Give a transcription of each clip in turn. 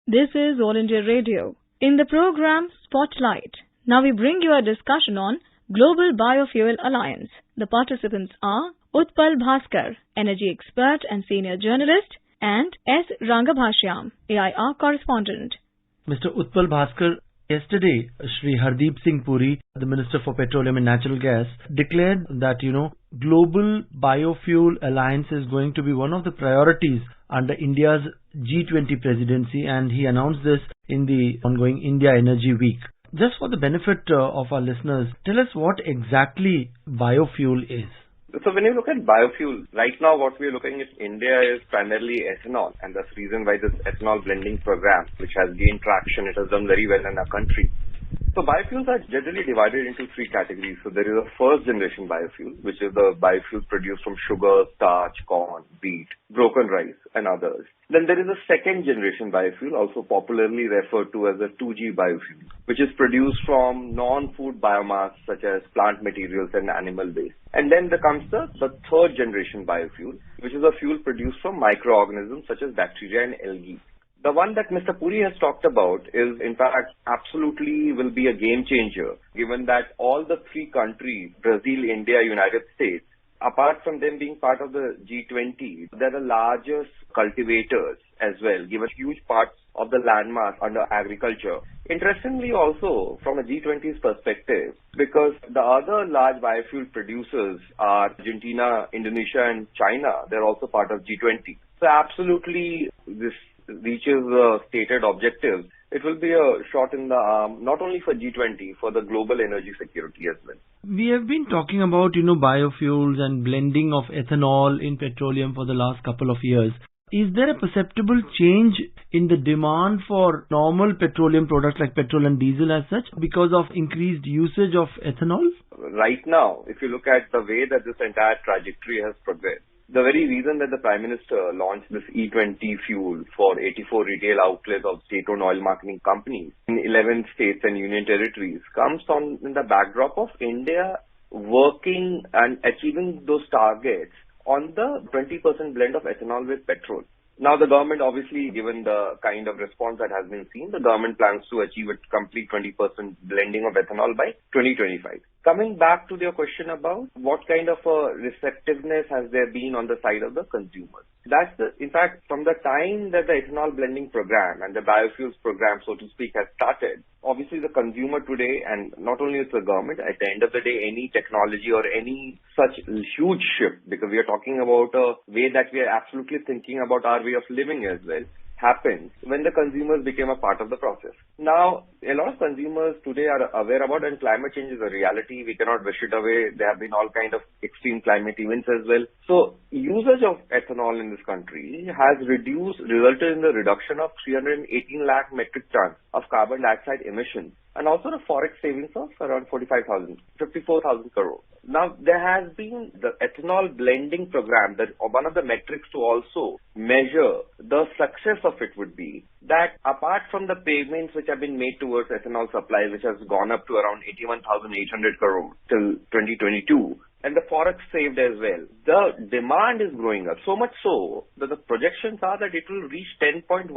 This is All India Radio. In the program Spotlight, now we bring you a discussion on Global Biofuel Alliance. The participants are Utpal Bhaskar, energy expert and senior journalist, and S. Rangabhashyam, AIR correspondent. Mr. Utpal Bhaskar, yesterday, Shri Hardeep Singh Puri, the Minister for Petroleum and Natural Gas, declared that, Global Biofuel Alliance is going to be one of the priorities under India's G20 presidency, and he announced this in the ongoing India Energy Week. Just for the benefit of our listeners, tell us what exactly biofuel is. So when you look at biofuel, right now what we are looking at India is primarily ethanol, and that's the reason why this ethanol blending program, which has gained traction, it has done very well in our country. So biofuels are generally divided into three categories. So there is a first generation biofuel, which is the biofuel produced from sugar, starch, corn, wheat, broken rice, and others. Then there is a second generation biofuel, also popularly referred to as a 2G biofuel, which is produced from non-food biomass such as plant materials and animal waste. And then there comes the third generation biofuel, which is a fuel produced from microorganisms such as bacteria and algae. The one that Mr. Puri has talked about is, in fact, absolutely will be a game changer, given that all the three countries, Brazil, India, United States, apart from them being part of the G20, they're the largest cultivators as well, given huge parts of the landmass under agriculture. Interestingly also, from a G20's perspective, because the other large biofuel producers are Argentina, Indonesia, and China, they're also part of G20. So absolutely, this reaches the stated objectives, it will be a shot in the arm, not only for G20, for the global energy security as well. We have been talking about, biofuels and blending of ethanol in petroleum for the last couple of years. Is there a perceptible change in the demand for normal petroleum products like petrol and diesel as such because of increased usage of ethanol? Right now, if you look at the way that this entire trajectory has progressed, the very reason that the Prime Minister launched this E20 fuel for 84 retail outlets of state-owned oil marketing companies in 11 states and union territories comes on in the backdrop of India working and achieving those targets on the 20% blend of ethanol with petrol. Now, the government, obviously, given the kind of response that has been seen, the government plans to achieve a complete 20% blending of ethanol by 2025. Coming back to your question about what kind of a receptiveness has there been on the side of the consumers. In fact, from the time that the ethanol blending program and the biofuels program, so to speak, has started, obviously the consumer today, and not only it's the government, at the end of the day, any technology or any such huge shift, because we are talking about a way that we are absolutely thinking about our way of living as well, happened when the consumers became a part of the process. Now, a lot of consumers today are aware about, and climate change is a reality. We cannot wish it away. There have been all kind of extreme climate events as well. So, usage of ethanol in this country has resulted in the reduction of 318 lakh metric tons of carbon dioxide emissions, and also the forex savings of around 54,000 crore. Now, there has been the ethanol blending program, that one of the metrics to also measure the success of it would be that apart from the payments which have been made towards ethanol supply, which has gone up to around 81,800 crore till 2022, and the forex saved as well, the demand is growing up, so much so that the projections are that it will reach 10.16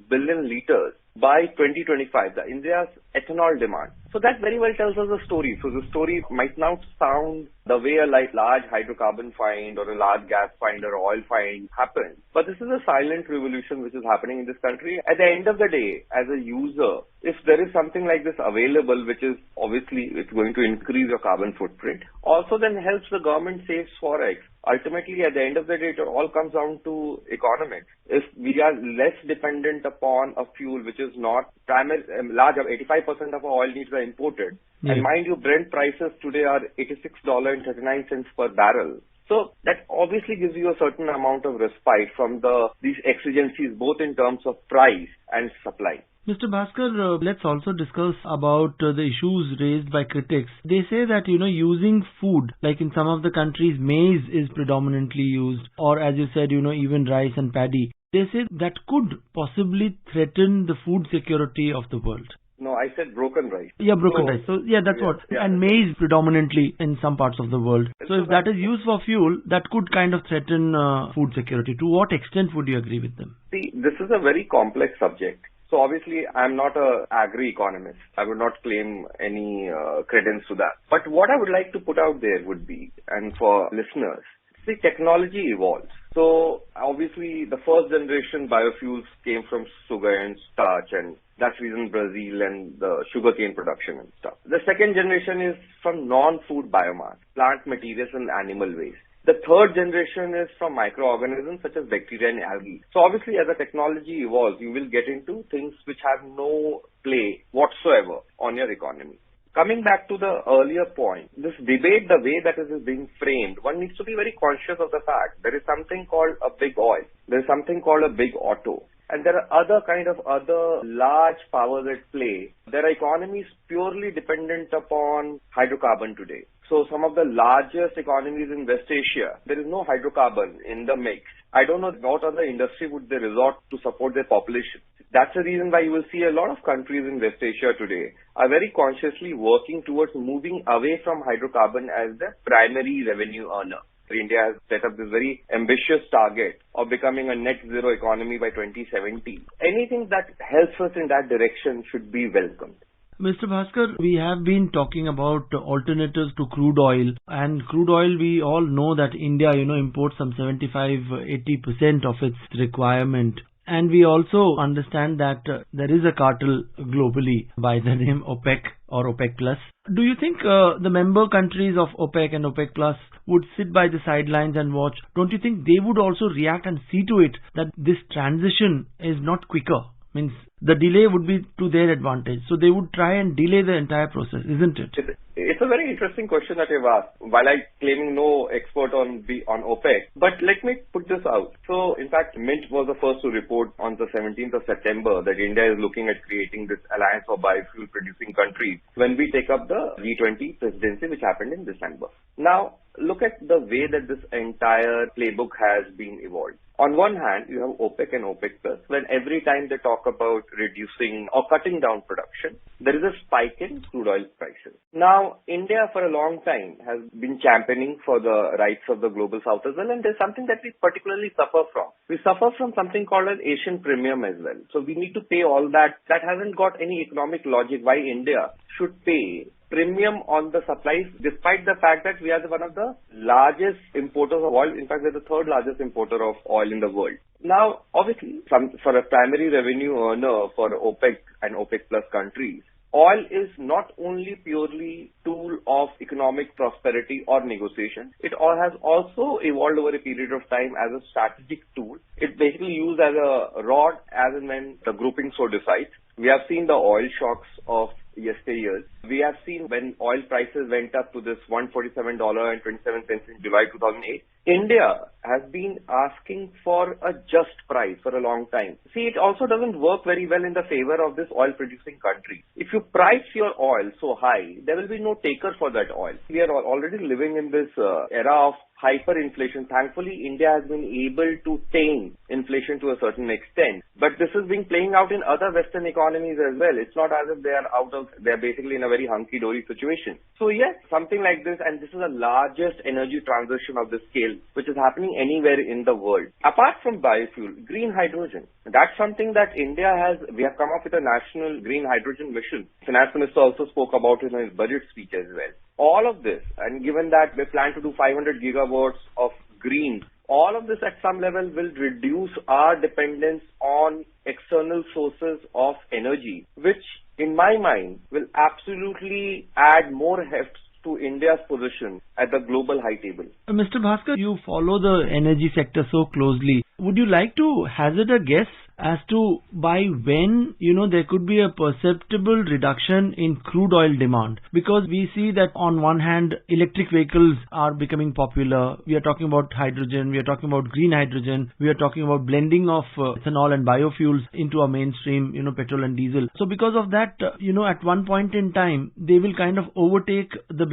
billion liters by 2025, the India's ethanol demand. So that very well tells us a story. So the story might not sound the way a large hydrocarbon find or a large gas find or oil find happens, but this is a silent revolution which is happening in this country. At the end of the day, as a user, if there is something like this available, which is obviously it's going to increase your carbon footprint, also then helps the government saves forex. Ultimately, at the end of the day, it all comes down to economics. If we are less dependent upon a fuel which is not large, 85% of our oil needs are imported. Yeah. And mind you, Brent prices today are $86.39 per barrel. So that obviously gives you a certain amount of respite from these exigencies, both in terms of price and supply. Mr. Bhaskar, let's also discuss about the issues raised by critics. They say that, using food, like in some of the countries, maize is predominantly used, or as you said, even rice and paddy. They say that could possibly threaten the food security of the world. No, I said broken rice. Yeah, broken rice. So, that's what. Yeah. And maize predominantly in some parts of the world. So, if that is used for fuel, that could kind of threaten food security. To what extent would you agree with them? See, this is a very complex subject. So obviously, I'm not a agri-economist. I would not claim any credence to that. But what I would like to put out there would be, and for listeners, see, technology evolves. So obviously, the first generation biofuels came from sugar and starch, and that's the reason Brazil and the sugarcane production and stuff. The second generation is from non-food biomass, plant materials and animal waste. The third generation is from microorganisms such as bacteria and algae. So obviously, as the technology evolves, you will get into things which have no play whatsoever on your economy. Coming back to the earlier point, this debate, the way that it is being framed, one needs to be very conscious of the fact there is something called a big oil. There is something called a big auto. And there are other large powers at play. There are economies purely dependent upon hydrocarbon today. So some of the largest economies in West Asia, there is no hydrocarbon in the mix. I don't know what other industry would they resort to support their population. That's the reason why you will see a lot of countries in West Asia today are very consciously working towards moving away from hydrocarbon as the primary revenue earner. India has set up this very ambitious target of becoming a net zero economy by 2070. Anything that helps us in that direction should be welcomed. Mr. Bhaskar, we have been talking about alternatives to crude oil, and crude oil, we all know that India, imports some 75-80% of its requirement. And we also understand that there is a cartel globally by the name OPEC or OPEC Plus. Do you think the member countries of OPEC and OPEC Plus would sit by the sidelines and watch? Don't you think they would also react and see to it that this transition is not quicker? Means the delay would be to their advantage. So they would try and delay the entire process, isn't it? It's a very interesting question that you've asked. While I'm claiming no expert on OPEC, but let me put this out. So, in fact, Mint was the first to report on the 17th of September that India is looking at creating this alliance of biofuel producing countries when we take up the G20 presidency, which happened in December. Now, look at the way that this entire playbook has been evolved. On one hand, you have OPEC and OPEC Plus, when every time they talk about reducing or cutting down production, there is a spike in crude oil prices. Now, India for a long time has been championing for the rights of the global south as well, and there's something that we particularly suffer from. We suffer from something called an Asian premium as well. So we need to pay all that. That hasn't got any economic logic why India should pay premium on the supplies, despite the fact that we are one of the largest importers of oil. In fact, we're the third largest importer of oil in the world. Now, obviously, for a primary revenue earner for OPEC and OPEC Plus countries, oil is not only purely tool of economic prosperity or negotiation. It all has also evolved over a period of time as a strategic tool. It's basically used as a rod as and when the grouping so decides. We have seen the oil shocks of yesteryears. We have seen when oil prices went up to this $147.27 in July 2008. India has been asking for a just price for a long time. See, it also doesn't work very well in the favor of this oil-producing country. If you price your oil so high, there will be no taker for that oil. We are already living in this era of hyperinflation. Thankfully, India has been able to tame inflation to a certain extent. But this is being playing out in other Western economies as well. It's not as if they're basically in a very hunky-dory situation. So yes, something like this, and this is the largest energy transition of this scale, which is happening anywhere in the world. Apart from biofuel, green hydrogen. That's something that we have come up with a national green hydrogen mission. Finance Minister also spoke about it in his budget speech as well. All of this, and given that we plan to do 500 gigawatts of green, all of this at some level will reduce our dependence on external sources of energy, which in my mind will absolutely add more heft to India's position at the global high table. Mr. Bhaskar, you follow the energy sector so closely. Would you like to hazard a guess as to by when, there could be a perceptible reduction in crude oil demand? Because we see that on one hand, electric vehicles are becoming popular. We are talking about hydrogen. We are talking about green hydrogen. We are talking about blending of ethanol and biofuels into our mainstream, petrol and diesel. So because of that, at one point in time, they will kind of overtake the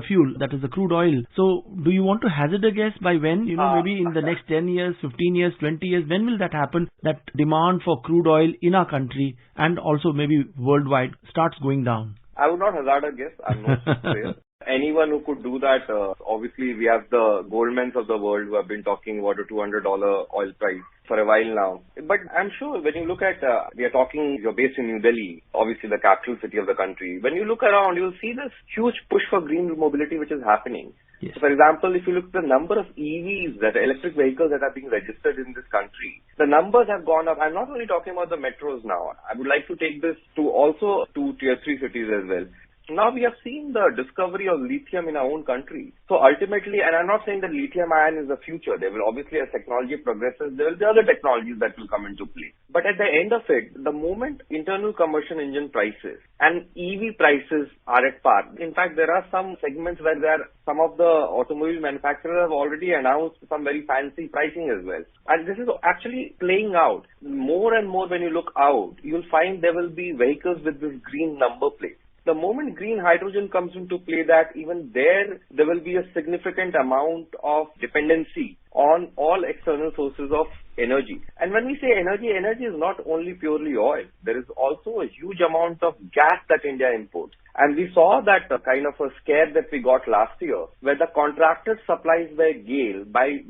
fuel, that is the crude oil. So do you want to hazard a guess by when, maybe in the next 10 years, 15 years, 20 years, when will that happen? That demand for crude oil in our country and also maybe worldwide starts going down? I would not hazard a guess. I'm no player. Anyone who could do that, obviously we have the Goldmans of the world who have been talking about a $200 oil price for a while now. But I'm sure when you look at, you're based in New Delhi, obviously the capital city of the country. When you look around, you'll see this huge push for green mobility which is happening. Yes. So for example, if you look at the number of EVs, that are electric vehicles that are being registered in this country, the numbers have gone up. I'm not only talking about the metros now. I would like to take this to also to tier 3 cities as well. Now we have seen the discovery of lithium in our own country. So ultimately, and I'm not saying that lithium ion is the future. There will obviously, as technology progresses, there will be other technologies that will come into play. But at the end of it, the moment internal combustion engine prices and EV prices are at par. In fact, there are some segments where some of the automobile manufacturers have already announced some very fancy pricing as well. And this is actually playing out. More and more when you look out, you'll find there will be vehicles with this green number plate. The moment green hydrogen comes into play, that even there will be a significant amount of dependency on all external sources of energy. And when we say energy, energy is not only purely oil. There is also a huge amount of gas that India imports. And we saw that kind of a scare that we got last year, where the contracted supplies by GAIL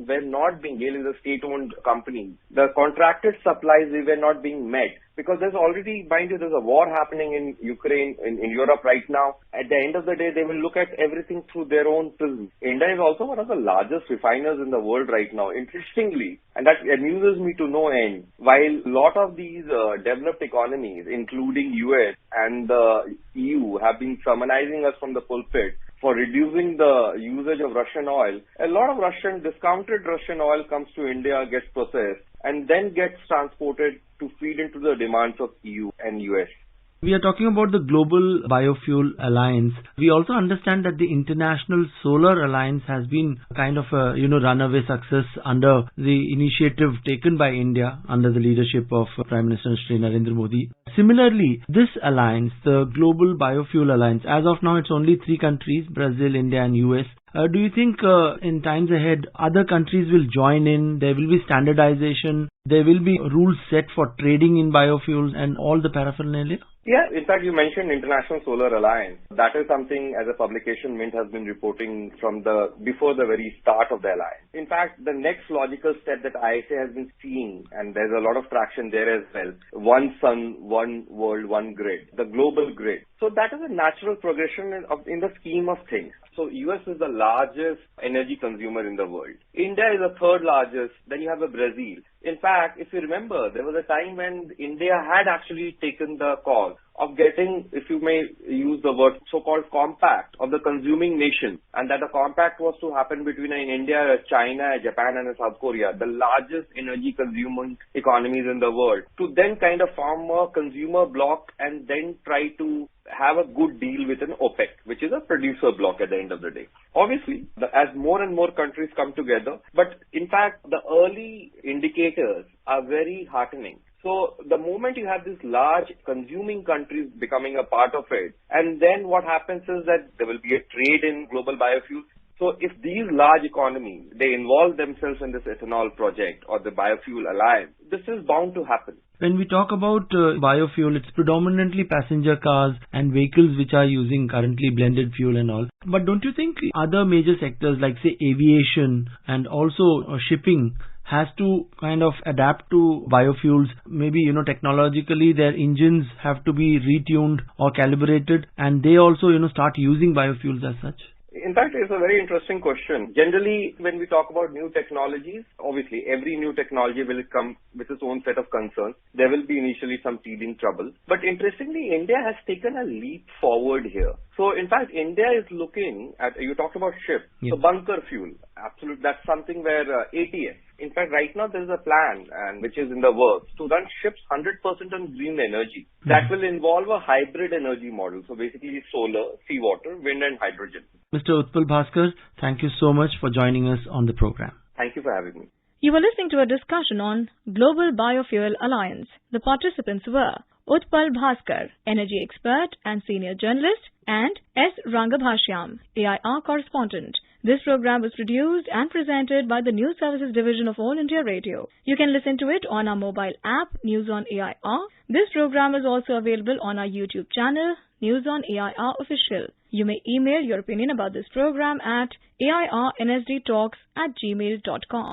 were not being, GAIL is a state-owned company. The contracted supplies, they were not being met. Because there's already, mind you, there's a war happening in Ukraine, in Europe right now. At the end of the day, they will look at everything through their own prism. India is also one of the largest refiners in the world right now. Interestingly, and that amuses me to no end, while a lot of these developed economies, including US and the EU, have been sermonizing us from the pulpit for reducing the usage of Russian oil, a lot of discounted Russian oil comes to India, gets processed, and then gets transported to feed into the demands of EU and US. We are talking about the Global Biofuel Alliance. We also understand that the International Solar Alliance has been kind of a runaway success under the initiative taken by India under the leadership of Prime Minister Shri Narendra Modi. Similarly, this alliance, the Global Biofuel Alliance, as of now it's only 3 countries, Brazil, India and US. Do you think in times ahead other countries will join in, there will be standardization, there will be rules set for trading in biofuels and all the paraphernalia? Yeah, in fact, you mentioned International Solar Alliance. That is something, as a publication, Mint has been reporting from before the very start of the alliance. In fact, the next logical step that ISA has been seeing, and there's a lot of traction there as well, one sun, one world, one grid, the global grid. So that is a natural progression in the scheme of things. So US is the largest energy consumer in the world. India is the 3rd largest. Then you have Brazil. In fact, if you remember, there was a time when India had actually taken the call of getting, if you may use the word, so-called compact of the consuming nation, and that the compact was to happen between India, China, Japan and South Korea, the largest energy consuming economies in the world, to then kind of form a consumer bloc and then try to have a good deal with an OPEC, which is a producer bloc at the end of the day. Obviously, as more and more countries come together, but in fact, the early indicators are very heartening. So the moment you have these large consuming countries becoming a part of it, and then what happens is that there will be a trade in global biofuels. So if these large economies, they involve themselves in this ethanol project or the biofuel alliance, this is bound to happen. When we talk about biofuel, it's predominantly passenger cars and vehicles which are using currently blended fuel and all. But don't you think other major sectors like say aviation and also shipping has to kind of adapt to biofuels? Maybe, technologically their engines have to be retuned or calibrated and they also, start using biofuels as such? In fact, it's a very interesting question. Generally, when we talk about new technologies, obviously every new technology will come with its own set of concerns. There will be initially some teething trouble. But interestingly, India has taken a leap forward here. So in fact, India is looking at, you talked about ship, Yes. So bunker fuel, absolute, that's something where ATS. In fact, right now there is a plan which is in the works to run ships 100% on green energy. That will involve a hybrid energy model. So basically solar, seawater, wind and hydrogen. Mr. Utpal Bhaskar, thank you so much for joining us on the program. Thank you for having me. You were listening to a discussion on Global Biofuel Alliance. The participants were Utpal Bhaskar, energy expert and senior journalist, and S. Rangabhashyam, AIR correspondent. This program was produced and presented by the News Services Division of All India Radio. You can listen to it on our mobile app, News on AIR. This program is also available on our YouTube channel, News on AIR Official. You may email your opinion about this program at airnsdtalks@gmail.com.